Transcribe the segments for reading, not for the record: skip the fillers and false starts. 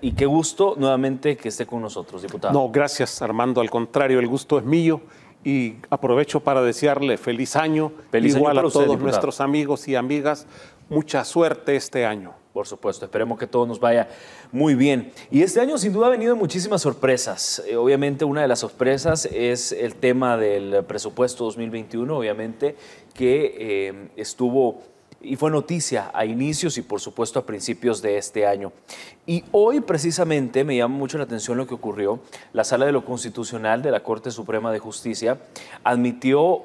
y qué gusto nuevamente que esté con nosotros, diputado. No, gracias, Armando. Al contrario, el gusto es mío y aprovecho para desearle feliz año. Igual a todos nuestros amigos y amigas, mucha suerte este año. Por supuesto, esperemos que todo nos vaya muy bien. Y este año sin duda ha venido muchísimas sorpresas. Obviamente una de las sorpresas es el tema del presupuesto 2021, obviamente, que estuvo y fue noticia a inicios y por supuesto a principios de este año. Y hoy precisamente me llama mucho la atención lo que ocurrió. La Sala de lo Constitucional de la Corte Suprema de Justicia admitió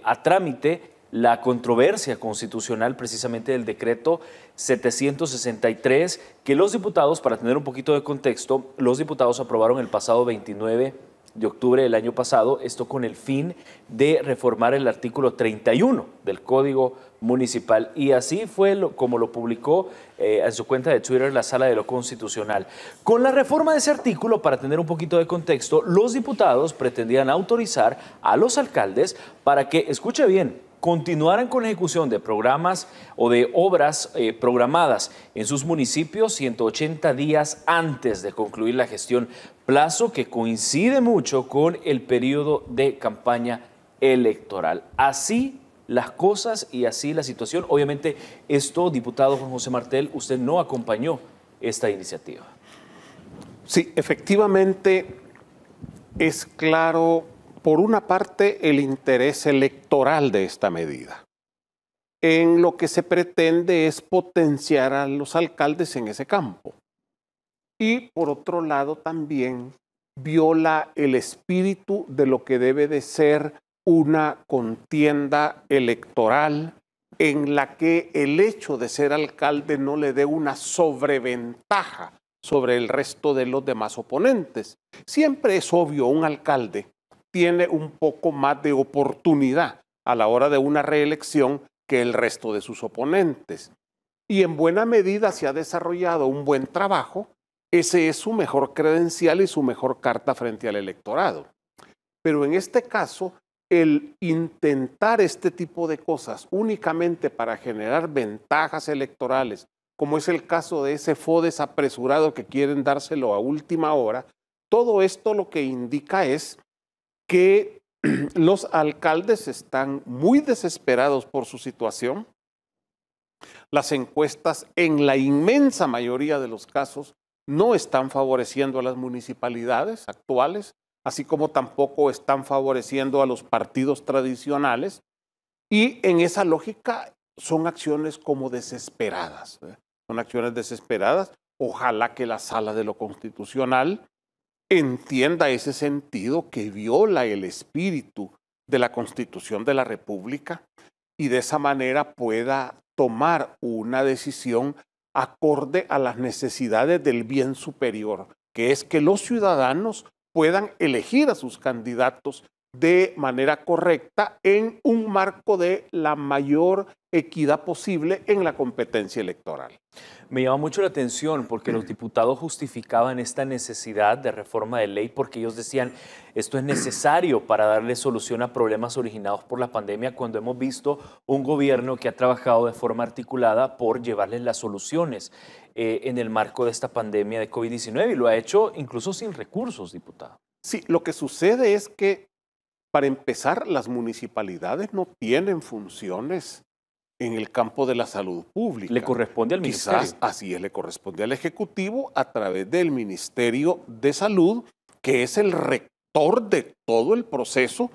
a trámite la controversia constitucional precisamente del decreto 763 que los diputados, para tener un poquito de contexto, los diputados aprobaron el pasado 29 de octubre del año pasado, esto con el fin de reformar el artículo 31 del Código Municipal, y así fue como lo publicó en su cuenta de Twitter la Sala de lo Constitucional. Con la reforma de ese artículo, para tener un poquito de contexto, los diputados pretendían autorizar a los alcaldes para que, escuche bien, continuaran con la ejecución de programas o de obras programadas en sus municipios 180 días antes de concluir la gestión, plazo que coincide mucho con el periodo de campaña electoral. Así las cosas y así la situación. Obviamente esto, diputado Juan José Martel, usted no acompañó esta iniciativa. Sí, efectivamente es claro, por una parte, el interés electoral de esta medida. En lo que se pretende es potenciar a los alcaldes en ese campo. Y por otro lado también viola el espíritu de lo que debe de ser una contienda electoral en la que el hecho de ser alcalde no le dé una sobreventaja sobre el resto de los demás oponentes. Siempre es obvio, un alcalde tiene un poco más de oportunidad a la hora de una reelección que el resto de sus oponentes. Y en buena medida se ha desarrollado un buen trabajo. Ese es su mejor credencial y su mejor carta frente al electorado. Pero en este caso, el intentar este tipo de cosas únicamente para generar ventajas electorales, como es el caso de ese FODES apresurado que quieren dárselo a última hora, todo esto lo que indica es que los alcaldes están muy desesperados por su situación. Las encuestas, en la inmensa mayoría de los casos, no están favoreciendo a las municipalidades actuales, así como tampoco están favoreciendo a los partidos tradicionales. Y en esa lógica son acciones como desesperadas. Son acciones desesperadas. Ojalá que la Sala de lo Constitucional entienda ese sentido que viola el espíritu de la Constitución de la República y de esa manera pueda tomar una decisión acorde a las necesidades del bien superior, que es que los ciudadanos puedan elegir a sus candidatos de manera correcta en un marco de la mayor equidad posible en la competencia electoral. Me llama mucho la atención porque los diputados justificaban esta necesidad de reforma de ley porque ellos decían esto es necesario para darle solución a problemas originados por la pandemia, cuando hemos visto un gobierno que ha trabajado de forma articulada por llevarles las soluciones en el marco de esta pandemia de COVID-19 y lo ha hecho incluso sin recursos, diputado. Sí, lo que sucede es que para empezar, las municipalidades no tienen funciones en el campo de la salud pública. Le corresponde al Ministerio. Quizás así es, le corresponde al Ejecutivo a través del Ministerio de Salud, que es el rector de todo el proceso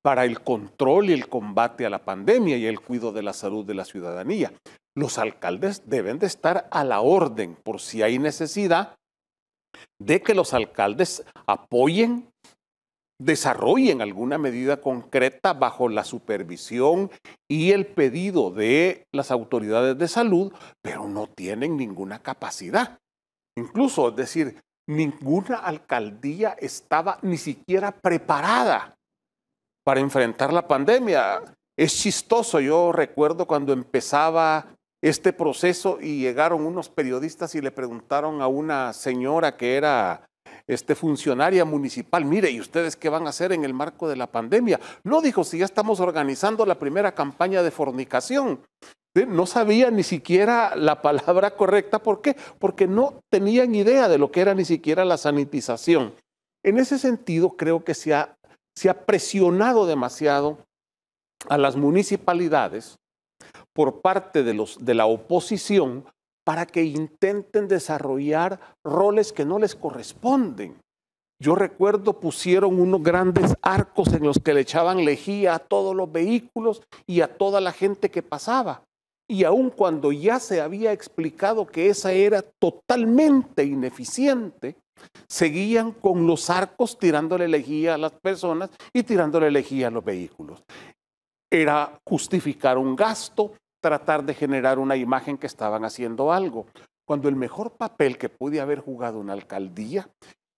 para el control y el combate a la pandemia y el cuidado de la salud de la ciudadanía. Los alcaldes deben de estar a la orden por si hay necesidad de que los alcaldes apoyen, desarrollen alguna medida concreta bajo la supervisión y el pedido de las autoridades de salud, pero no tienen ninguna capacidad. Incluso, es decir, ninguna alcaldía estaba ni siquiera preparada para enfrentar la pandemia. Es chistoso, yo recuerdo cuando empezaba este proceso y llegaron unos periodistas y le preguntaron a una señora que era funcionaria municipal, mire, ¿y ustedes qué van a hacer en el marco de la pandemia? No, dijo, si ya estamos organizando la primera campaña de fornicación. No sabían ni siquiera la palabra correcta. ¿Por qué? Porque no tenían idea de lo que era ni siquiera la sanitización. En ese sentido, creo que se ha presionado demasiado a las municipalidades por parte de la oposición para que intenten desarrollar roles que no les corresponden. Yo recuerdo pusieron unos grandes arcos en los que le echaban lejía a todos los vehículos y a toda la gente que pasaba. Y aun cuando ya se había explicado que esa era totalmente ineficiente, seguían con los arcos tirándole lejía a las personas y tirándole lejía a los vehículos. Era justificar un gasto, tratar de generar una imagen que estaban haciendo algo, cuando el mejor papel que puede haber jugado una alcaldía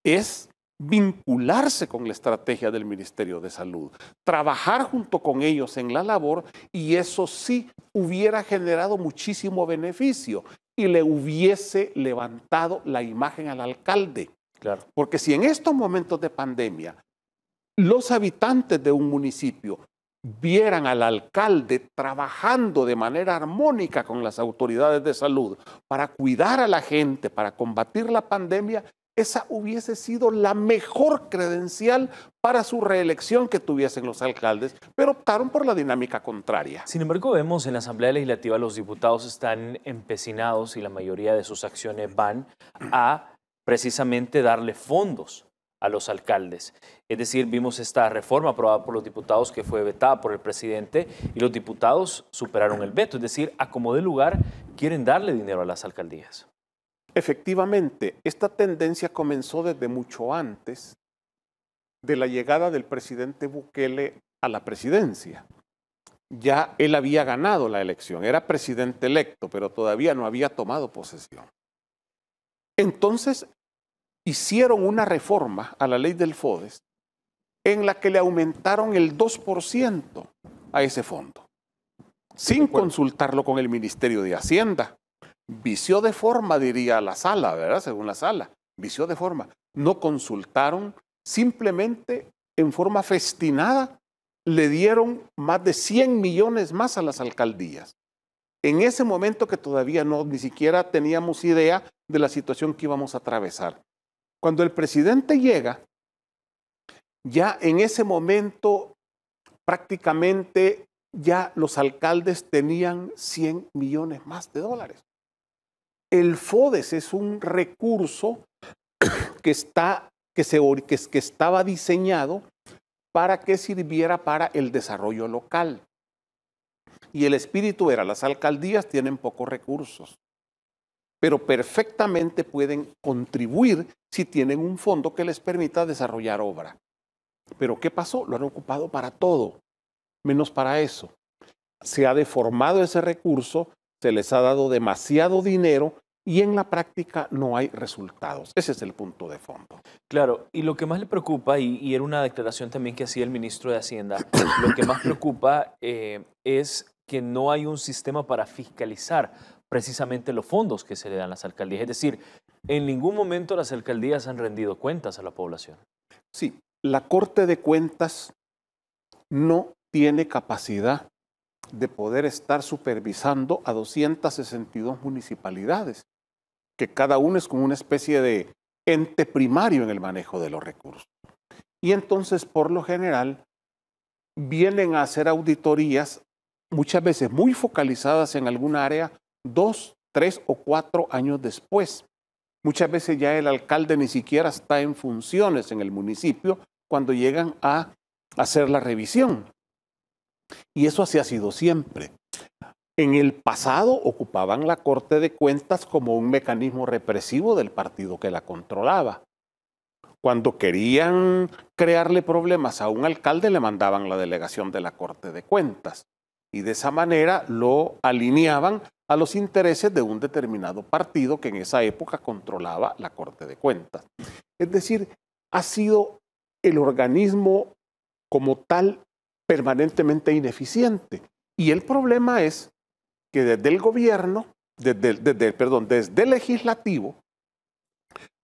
es vincularse con la estrategia del Ministerio de Salud, trabajar junto con ellos en la labor, y eso sí hubiera generado muchísimo beneficio y le hubiese levantado la imagen al alcalde. Claro. Porque si en estos momentos de pandemia los habitantes de un municipio vieran al alcalde trabajando de manera armónica con las autoridades de salud para cuidar a la gente, para combatir la pandemia, esa hubiese sido la mejor credencial para su reelección que tuviesen los alcaldes, pero optaron por la dinámica contraria. Sin embargo, vemos en la Asamblea Legislativa los diputados están empecinados y la mayoría de sus acciones van a precisamente darle fondos a los alcaldes. Es decir, vimos esta reforma aprobada por los diputados que fue vetada por el presidente y los diputados superaron el veto. Es decir, a como de lugar quieren darle dinero a las alcaldías. Efectivamente, esta tendencia comenzó desde mucho antes de la llegada del presidente Bukele a la presidencia. Ya él había ganado la elección, era presidente electo, pero todavía no había tomado posesión. Entonces, hicieron una reforma a la ley del FODES en la que le aumentaron el 2% a ese fondo, sin consultarlo con el Ministerio de Hacienda. Vició de forma, diría la sala, ¿verdad? Según la sala, vició de forma. No consultaron, simplemente en forma festinada le dieron más de 100 millones más a las alcaldías. En ese momento que todavía ni siquiera teníamos idea de la situación que íbamos a atravesar. Cuando el presidente llega, ya en ese momento prácticamente ya los alcaldes tenían 100 millones más de dólares. El FODES es un recurso que estaba diseñado para que sirviera para el desarrollo local. Y el espíritu era, las alcaldías tienen pocos recursos, pero perfectamente pueden contribuir si tienen un fondo que les permita desarrollar obra. Pero ¿qué pasó? Lo han ocupado para todo, menos para eso. Se ha deformado ese recurso, se les ha dado demasiado dinero y en la práctica no hay resultados. Ese es el punto de fondo. Claro, y lo que más le preocupa, y era una declaración también que hacía el ministro de Hacienda, lo que más preocupa es que no hay un sistema para fiscalizar precisamente los fondos que se le dan a las alcaldías. Es decir, en ningún momento las alcaldías han rendido cuentas a la población. Sí, la Corte de Cuentas no tiene capacidad de poder estar supervisando a 262 municipalidades, que cada uno es como una especie de ente primario en el manejo de los recursos. Y entonces, por lo general, vienen a hacer auditorías, muchas veces muy focalizadas en alguna área, 2, 3 o 4 años después. Muchas veces ya el alcalde ni siquiera está en funciones en el municipio cuando llegan a hacer la revisión. Y eso así ha sido siempre. En el pasado ocupaban la Corte de Cuentas como un mecanismo represivo del partido que la controlaba. Cuando querían crearle problemas a un alcalde, le mandaban la delegación de la Corte de Cuentas. Y de esa manera lo alineaban a los intereses de un determinado partido que en esa época controlaba la Corte de Cuentas. Es decir, ha sido el organismo como tal permanentemente ineficiente. Y el problema es que desde el gobierno, desde el legislativo,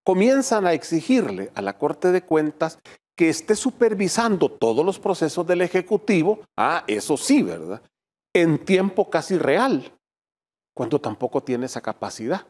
comienzan a exigirle a la Corte de Cuentas que esté supervisando todos los procesos del Ejecutivo, eso sí, ¿verdad?, en tiempo casi real. cuando tampoco tiene esa capacidad.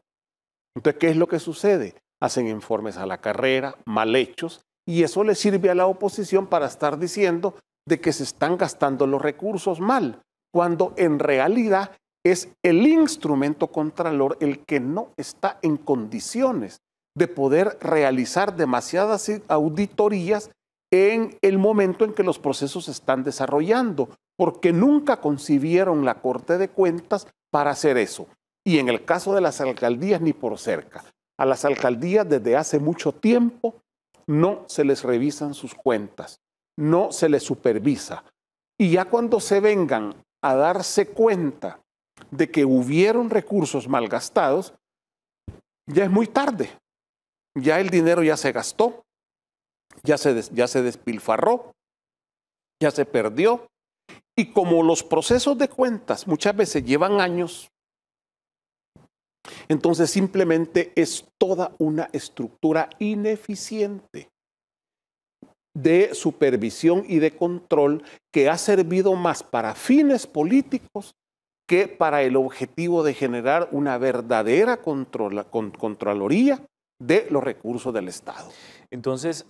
Entonces, ¿qué es lo que sucede? Hacen informes a la carrera, mal hechos, y eso le sirve a la oposición para estar diciendo de que se están gastando los recursos mal, cuando en realidad es el instrumento contralor el que no está en condiciones de poder realizar demasiadas auditorías en el momento en que los procesos se están desarrollando, porque nunca concibieron la Corte de Cuentas para hacer eso. Y en el caso de las alcaldías, ni por cerca. A las alcaldías desde hace mucho tiempo no se les revisan sus cuentas, no se les supervisa. Y ya cuando se vengan a darse cuenta de que hubieron recursos malgastados, ya es muy tarde. Ya el dinero ya se gastó, ya se despilfarró, ya se perdió. Y como los procesos de cuentas muchas veces llevan años, entonces simplemente es toda una estructura ineficiente de supervisión y de control que ha servido más para fines políticos que para el objetivo de generar una verdadera contraloría de los recursos del Estado. Entonces,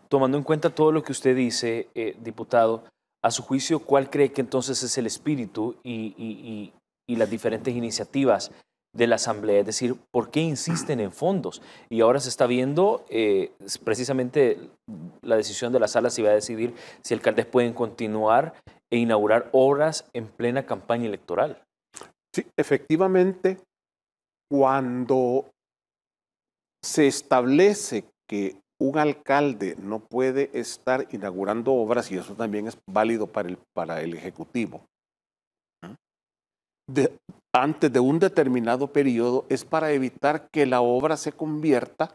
tomando en cuenta todo lo que usted dice, diputado, a su juicio, ¿cuál cree que entonces es el espíritu y las diferentes iniciativas de la Asamblea? Es decir, ¿por qué insisten en fondos? Y ahora se está viendo precisamente la decisión de la sala si va a decidir si alcaldes pueden continuar e inaugurar obras en plena campaña electoral. Sí, efectivamente, cuando se establece que un alcalde no puede estar inaugurando obras, y eso también es válido para el Ejecutivo, antes de un determinado periodo, es para evitar que la obra se convierta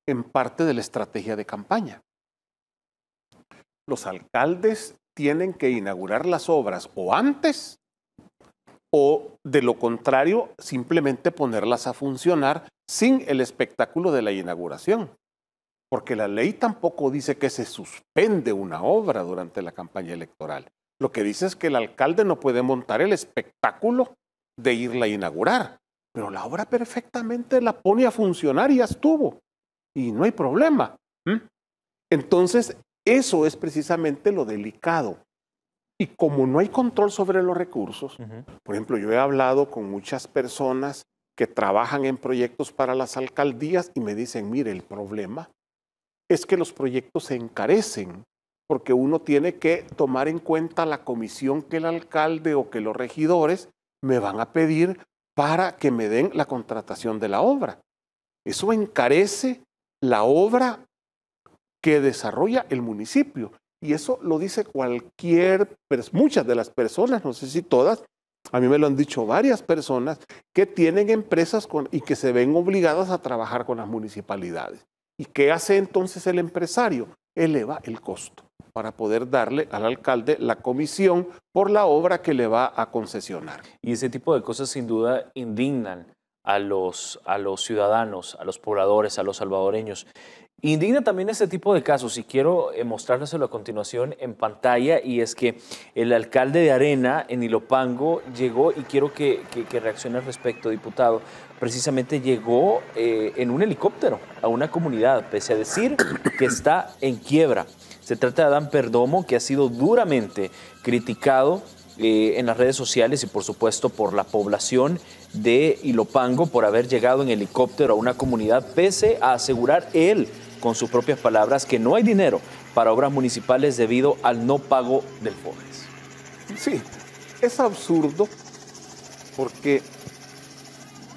en parte de la estrategia de campaña. Los alcaldes tienen que inaugurar las obras o antes o, de lo contrario, simplemente ponerlas a funcionar sin el espectáculo de la inauguración. Porque la ley tampoco dice que se suspende una obra durante la campaña electoral. Lo que dice es que el alcalde no puede montar el espectáculo de irla a inaugurar, pero la obra perfectamente la pone a funcionar y ya estuvo, y no hay problema. Entonces, eso es precisamente lo delicado. Y como no hay control sobre los recursos, por ejemplo, yo he hablado con muchas personas que trabajan en proyectos para las alcaldías y me dicen, mire, el problema es que los proyectos se encarecen porque uno tiene que tomar en cuenta la comisión que el alcalde o que los regidores me van a pedir para que me den la contratación de la obra. Eso encarece la obra que desarrolla el municipio. Y eso lo dice muchas de las personas, no sé si todas, a mí me lo han dicho varias personas, que tienen empresas y que se ven obligadas a trabajar con las municipalidades. ¿Y qué hace entonces el empresario? Eleva el costo para poder darle al alcalde la comisión por la obra que le va a concesionar. Y ese tipo de cosas sin duda indignan a los ciudadanos, a los pobladores, a los salvadoreños. Indigna también este tipo de casos, y quiero mostrárselo a continuación en pantalla, y es que el alcalde de Arena, en Ilopango, llegó, y quiero que reaccione al respecto, diputado, precisamente llegó en un helicóptero a una comunidad, pese a decir que está en quiebra. Se trata de Adán Perdomo, que ha sido duramente criticado en las redes sociales y por supuesto por la población de Ilopango por haber llegado en helicóptero a una comunidad, pese a asegurar él, con sus propias palabras, que no hay dinero para obras municipales debido al no pago del FODES. Sí, es absurdo porque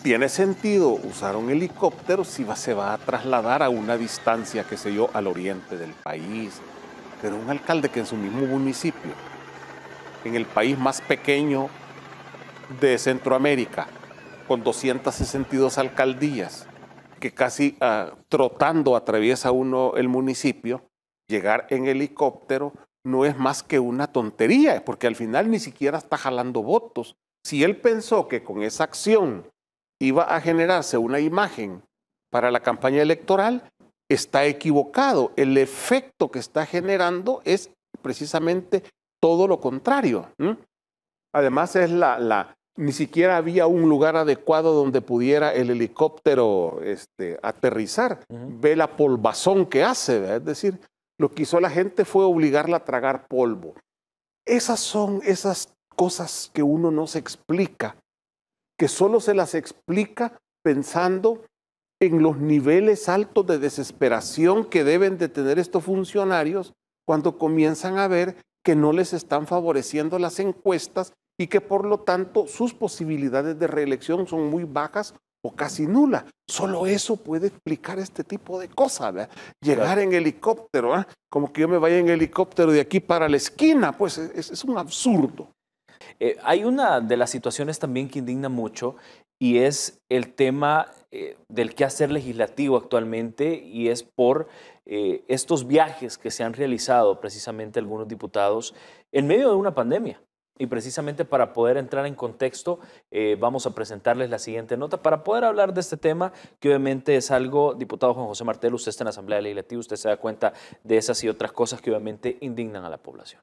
tiene sentido usar un helicóptero si se va a trasladar a una distancia, qué sé yo, al oriente del país, pero un alcalde que en su mismo municipio, en el país más pequeño de Centroamérica, con 262 alcaldías, que casi trotando atraviesa uno el municipio, llegar en helicóptero no es más que una tontería, porque al final ni siquiera está jalando votos. Si él pensó que con esa acción iba a generarse una imagen para la campaña electoral, está equivocado. El efecto que está generando es precisamente todo lo contrario. Además es la ni siquiera había un lugar adecuado donde pudiera el helicóptero aterrizar. Ve la polvazón que hace, ¿verdad? Es decir, lo que hizo la gente fue obligarla a tragar polvo. Esas son esas cosas que uno no se explica, que solo se las explica pensando en los niveles altos de desesperación que deben de tener estos funcionarios cuando comienzan a ver que no les están favoreciendo las encuestas y que por lo tanto sus posibilidades de reelección son muy bajas o casi nulas. Solo eso puede explicar este tipo de cosas, ¿verdad? Llegar en helicóptero, ¿eh? Como que yo me vaya en helicóptero de aquí para la esquina, pues es un absurdo. Hay una de las situaciones también que indigna mucho y es el tema del quehacer legislativo actualmente y es por estos viajes que se han realizado precisamente algunos diputados en medio de una pandemia. Y precisamente para poder entrar en contexto, vamos a presentarles la siguiente nota para poder hablar de este tema, que obviamente es algo, diputado Juan José Martel, usted está en la Asamblea Legislativa, usted se da cuenta de esas y otras cosas que obviamente indignan a la población.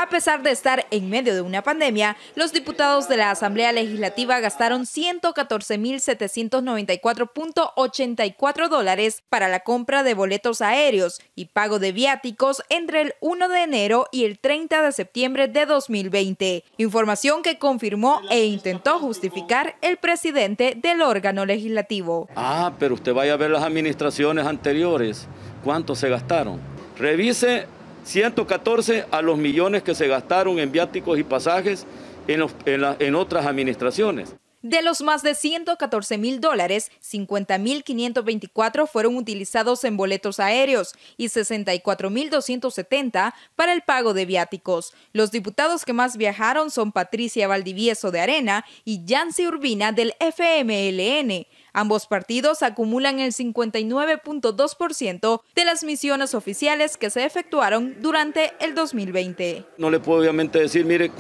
A pesar de estar en medio de una pandemia, los diputados de la Asamblea Legislativa gastaron $114.074.84 para la compra de boletos aéreos y pago de viáticos entre el 1 de enero y el 30 de septiembre de 2020. Información que confirmó e intentó justificar el presidente del órgano legislativo. Pero usted vaya a ver las administraciones anteriores, ¿cuánto se gastaron? Revise 114 a los millones que se gastaron en viáticos y pasajes en otras administraciones. De los más de $114.000, $50.524 fueron utilizados en boletos aéreos y $64.270 para el pago de viáticos. Los diputados que más viajaron son Patricia Valdivieso de Arena y Yancy Urbina del FMLN. Ambos partidos acumulan el 59.2% de las misiones oficiales que se efectuaron durante el 2020. No le puedo obviamente decir, mire,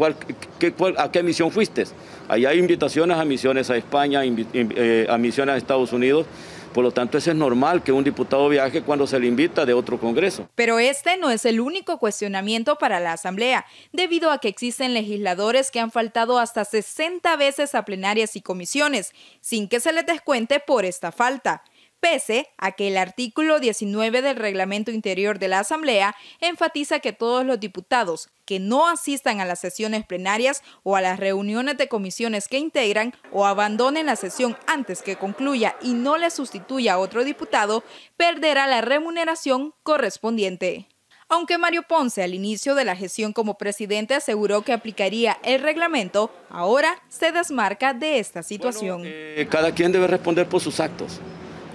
¿a qué misión fuiste? Ahí hay invitaciones a misiones a España, a misiones a Estados Unidos. Por lo tanto, eso es normal que un diputado viaje cuando se le invita de otro congreso. Pero este no es el único cuestionamiento para la Asamblea, debido a que existen legisladores que han faltado hasta 60 veces a plenarias y comisiones, sin que se les descuente por esta falta. Pese a que el artículo 19 del Reglamento Interior de la Asamblea enfatiza que todos los diputados que no asistan a las sesiones plenarias o a las reuniones de comisiones que integran o abandonen la sesión antes que concluya y no le sustituya a otro diputado, perderá la remuneración correspondiente. Aunque Mario Ponce al inicio de la gestión como presidente aseguró que aplicaría el reglamento, ahora se desmarca de esta situación. Cada quien debe responder por sus actos.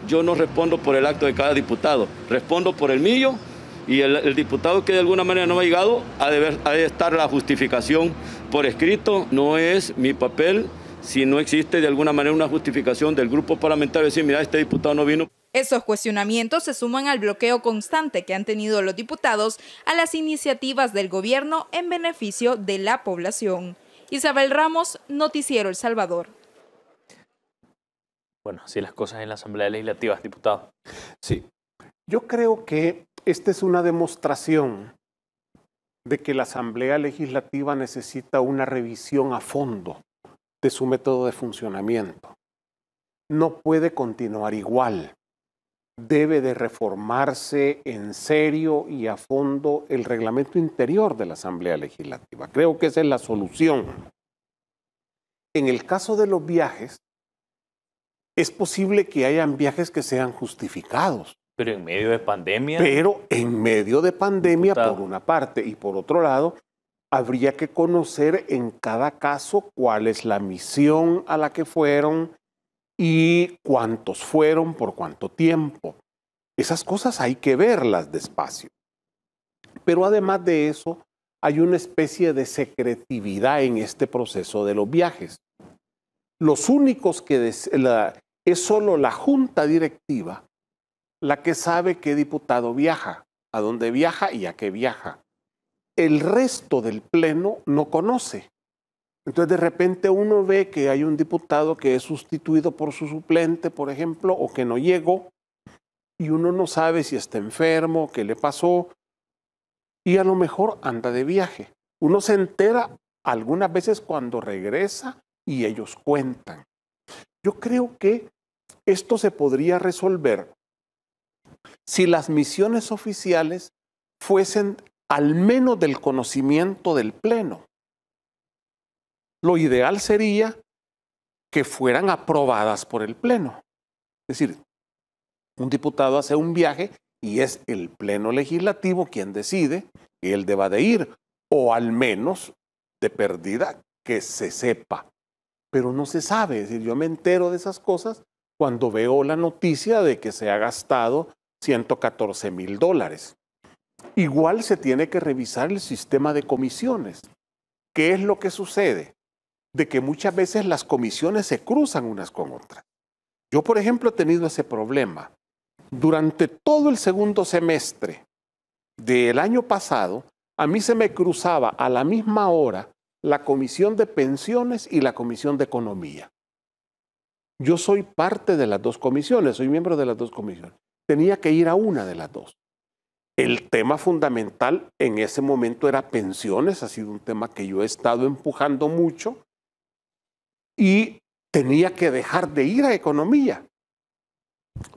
Yo no respondo por el acto de cada diputado, respondo por el mío y el diputado que de alguna manera no ha llegado ha de estar la justificación por escrito. No es mi papel si no existe de alguna manera una justificación del grupo parlamentario, decir, mira, este diputado no vino. Estos cuestionamientos se suman al bloqueo constante que han tenido los diputados a las iniciativas del gobierno en beneficio de la población. Isabel Ramos, Noticiero El Salvador. Bueno, así las cosas en la Asamblea Legislativa, diputado. Sí, yo creo que esta es una demostración de que la Asamblea Legislativa necesita una revisión a fondo de su método de funcionamiento. No puede continuar igual. Debe de reformarse en serio y a fondo el reglamento interior de la Asamblea Legislativa. Creo que esa es la solución. En el caso de los viajes, es posible que hayan viajes que sean justificados. Pero en medio de pandemia. Pero en medio de pandemia, diputado, por una parte, y por otro lado, habría que conocer en cada caso cuál es la misión a la que fueron y cuántos fueron, por cuánto tiempo. Esas cosas hay que verlas despacio. Pero además de eso, hay una especie de secretividad en este proceso de los viajes. Los únicos que es solo la junta directiva la que sabe qué diputado viaja, a dónde viaja y a qué viaja. El resto del pleno no conoce. Entonces de repente uno ve que hay un diputado que es sustituido por su suplente, por ejemplo, o que no llegó, y uno no sabe si está enfermo, qué le pasó, y a lo mejor anda de viaje. Uno se entera algunas veces cuando regresa y ellos cuentan. Yo creo que esto se podría resolver si las misiones oficiales fuesen al menos del conocimiento del Pleno. Lo ideal sería que fueran aprobadas por el Pleno. Es decir, un diputado hace un viaje y es el Pleno Legislativo quien decide que él deba de ir, o al menos de perdida que se sepa. Pero no se sabe, es decir, yo me entero de esas cosas cuando veo la noticia de que se ha gastado $114,000. Igual se tiene que revisar el sistema de comisiones. ¿Qué es lo que sucede? De que muchas veces las comisiones se cruzan unas con otras. Yo, por ejemplo, he tenido ese problema. Durante todo el segundo semestre del año pasado, a mí se me cruzaba a la misma hora la Comisión de Pensiones y la Comisión de Economía. Yo soy parte de las dos comisiones, soy miembro de las dos comisiones. Tenía que ir a una de las dos. El tema fundamental en ese momento era pensiones, ha sido un tema que yo he estado empujando mucho y tenía que dejar de ir a economía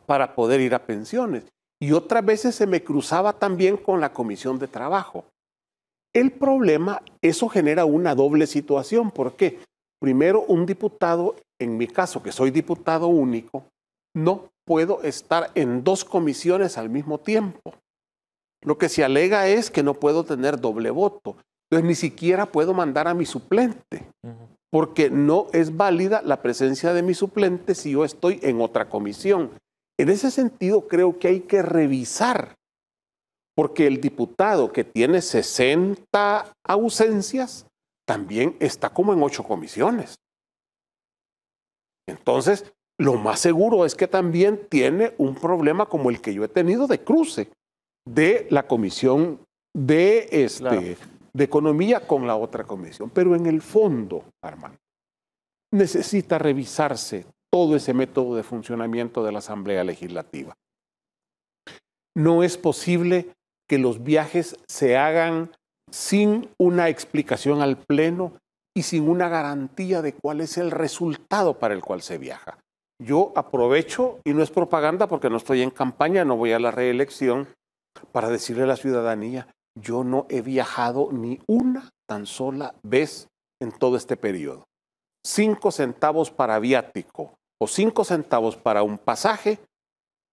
para poder ir a pensiones. Y otras veces se me cruzaba también con la comisión de trabajo. El problema, eso genera una doble situación. ¿Por qué? Primero, un diputado, en mi caso, que soy diputado único, no puedo estar en dos comisiones al mismo tiempo. Lo que se alega es que no puedo tener doble voto. Entonces, ni siquiera puedo mandar a mi suplente, porque no es válida la presencia de mi suplente si yo estoy en otra comisión. En ese sentido, creo que hay que revisar, porque el diputado que tiene 60 ausencias también está como en 8 comisiones. Entonces, lo más seguro es que también tiene un problema como el que yo he tenido de cruce de la comisión de, Claro, de economía con la otra comisión. Pero en el fondo, Armando, necesita revisarse todo ese método de funcionamiento de la Asamblea Legislativa. No es posible que los viajes se hagan sin una explicación al Pleno y sin una garantía de cuál es el resultado para el cual se viaja. Yo aprovecho, y no es propaganda porque no estoy en campaña, no voy a la reelección, para decirle a la ciudadanía, yo no he viajado ni una tan sola vez en todo este periodo. 5 centavos para viático o 5 centavos para un pasaje,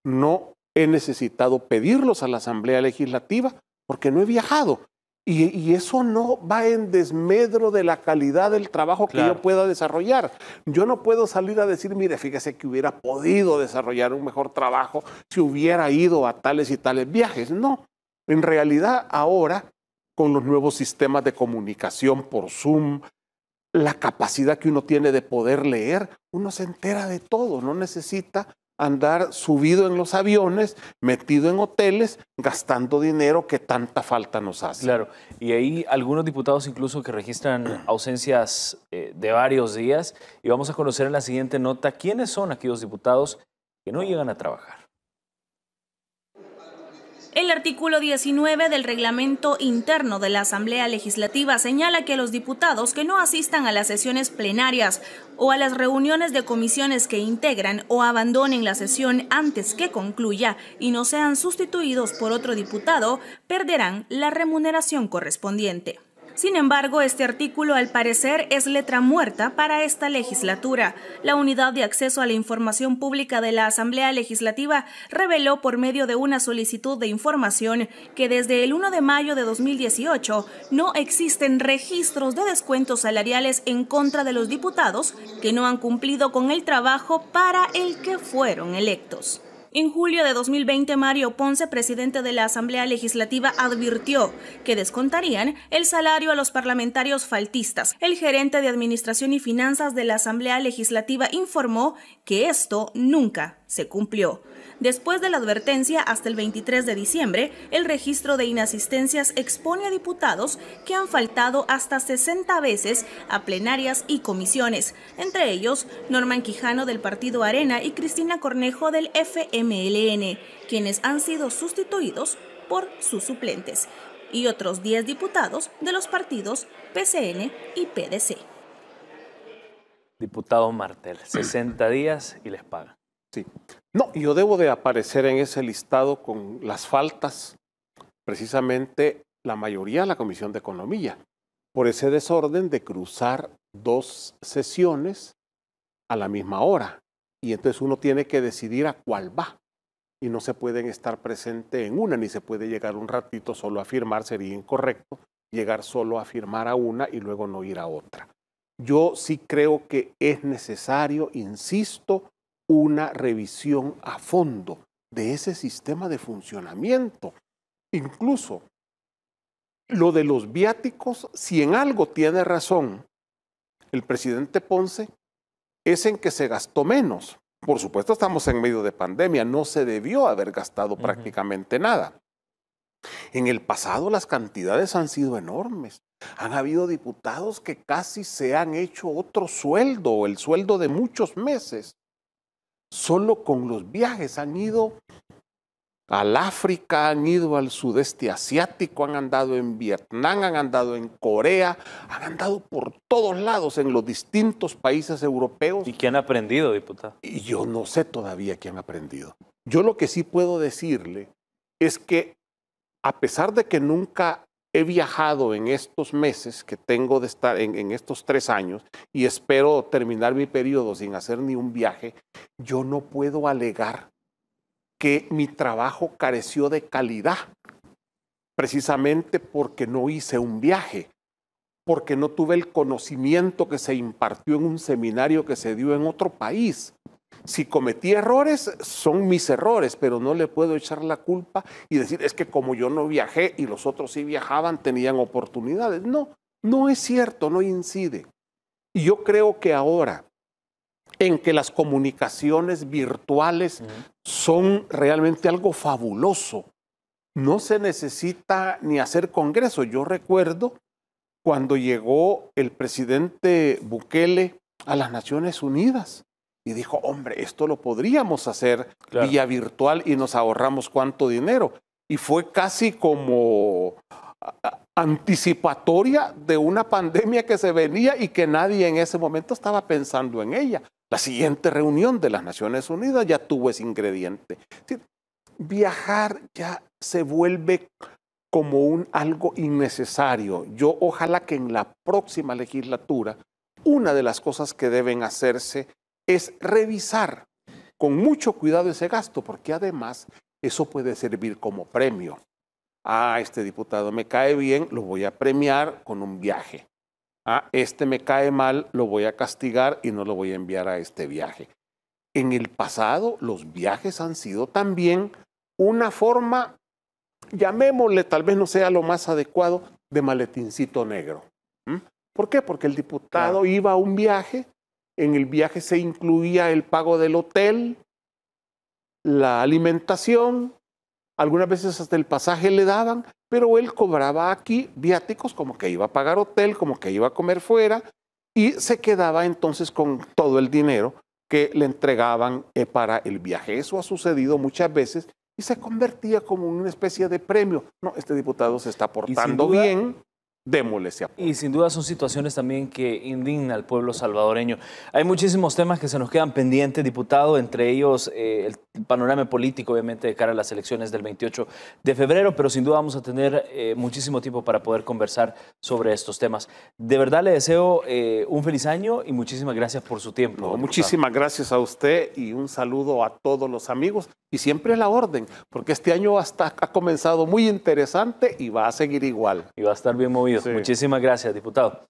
no he necesitado pedirlos a la Asamblea Legislativa porque no he viajado. Y eso no va en desmedro de la calidad del trabajo que yo pueda desarrollar. Yo no puedo salir a decir, mire, fíjese que hubiera podido desarrollar un mejor trabajo si hubiera ido a tales y tales viajes. No, en realidad ahora, con los nuevos sistemas de comunicación por Zoom, la capacidad que uno tiene de poder leer, uno se entera de todo, no necesita andar subido en los aviones, metido en hoteles, gastando dinero que tanta falta nos hace. claro. Y hay algunos diputados incluso que registran ausencias de varios días. Y vamos a conocer en la siguiente nota quiénes son aquellos diputados que no llegan a trabajar. El artículo 19 del reglamento interno de la Asamblea Legislativa señala que los diputados que no asistan a las sesiones plenarias o a las reuniones de comisiones que integran o abandonen la sesión antes que concluya y no sean sustituidos por otro diputado, perderán la remuneración correspondiente. Sin embargo, este artículo al parecer es letra muerta para esta legislatura. La Unidad de Acceso a la Información Pública de la Asamblea Legislativa reveló por medio de una solicitud de información que desde el 1 de mayo de 2018 no existen registros de descuentos salariales en contra de los diputados que no han cumplido con el trabajo para el que fueron electos. En julio de 2020, Mario Ponce, presidente de la Asamblea Legislativa, advirtió que descontarían el salario a los parlamentarios faltistas. El gerente de Administración y Finanzas de la Asamblea Legislativa informó que esto nunca se cumplió. Después de la advertencia, hasta el 23 de diciembre, el registro de inasistencias expone a diputados que han faltado hasta 60 veces a plenarias y comisiones, entre ellos Norman Quijano del Partido Arena y Cristina Cornejo del FMLN, quienes han sido sustituidos por sus suplentes. y otros 10 diputados de los partidos PCN y PDC. Diputado Martel, 60 días y les pagan. Sí. No, yo debo de aparecer en ese listado con las faltas, precisamente la mayoría de la Comisión de Economía, por ese desorden de cruzar 2 sesiones a la misma hora. Y entonces uno tiene que decidir a cuál va. Y no se pueden estar presente en una, ni se puede llegar un ratito solo a firmar, sería incorrecto llegar solo a firmar a una y luego no ir a otra. Yo sí creo que es necesario, insisto, una revisión a fondo de ese sistema de funcionamiento. Incluso lo de los viáticos, si en algo tiene razón el presidente Ponce, es en que se gastó menos. Por supuesto, estamos en medio de pandemia, no se debió haber gastado prácticamente nada. En el pasado las cantidades han sido enormes. Han habido diputados que casi se han hecho otro sueldo, el sueldo de muchos meses. Solo con los viajes han ido al África, han ido al sudeste asiático, han andado en Vietnam, han andado en Corea, han andado por todos lados en los distintos países europeos. ¿Y qué han aprendido, diputado? Y yo no sé todavía qué han aprendido. Yo lo que sí puedo decirle es que a pesar de que nunca he viajado en estos meses que tengo de estar en estos 3 años y espero terminar mi periodo sin hacer ni un viaje, yo no puedo alegar que mi trabajo careció de calidad, precisamente porque no hice un viaje, porque no tuve el conocimiento que se impartió en un seminario que se dio en otro país. Si cometí errores, son mis errores, pero no le puedo echar la culpa y decir, es que como yo no viajé y los otros sí viajaban, tenían oportunidades. No, no es cierto, no incide. Y yo creo que ahora, en que las comunicaciones virtuales son realmente algo fabuloso, no se necesita ni hacer congreso. Yo recuerdo cuando llegó el presidente Bukele a las Naciones Unidas y dijo, hombre, esto lo podríamos hacer vía virtual y nos ahorramos cuánto dinero. Y fue casi como anticipatoria de una pandemia que se venía y que nadie en ese momento estaba pensando en ella. La siguiente reunión de las Naciones Unidas ya tuvo ese ingrediente. Es decir, viajar ya se vuelve como algo innecesario. Yo ojalá que en la próxima legislatura una de las cosas que deben hacerse es revisar con mucho cuidado ese gasto, porque además eso puede servir como premio. Ah, este diputado me cae bien, lo voy a premiar con un viaje. Ah, este me cae mal, lo voy a castigar y no lo voy a enviar a este viaje. En el pasado, los viajes han sido también una forma, llamémosle, tal vez no sea lo más adecuado, de maletincito negro. ¿Por qué? Porque el diputado iba a un viaje, en el viaje se incluía el pago del hotel, la alimentación, algunas veces hasta el pasaje le daban, pero él cobraba aquí viáticos como que iba a pagar hotel, como que iba a comer fuera y se quedaba entonces con todo el dinero que le entregaban para el viaje. Eso ha sucedido muchas veces y se convertía como una especie de premio. No, este diputado se está portando bien, démosle ese apoyo. Y sin duda son situaciones también que indignan al pueblo salvadoreño. Hay muchísimos temas que se nos quedan pendientes, diputado, entre ellos el panorama político, obviamente, de cara a las elecciones del 28 de febrero, pero sin duda vamos a tener muchísimo tiempo para poder conversar sobre estos temas. De verdad le deseo un feliz año y muchísimas gracias por su tiempo. No, muchísimas gracias a usted y un saludo a todos los amigos y siempre a la orden, porque este año ha comenzado muy interesante y va a seguir igual. Y va a estar bien movido. Sí. Muchísimas gracias, diputado.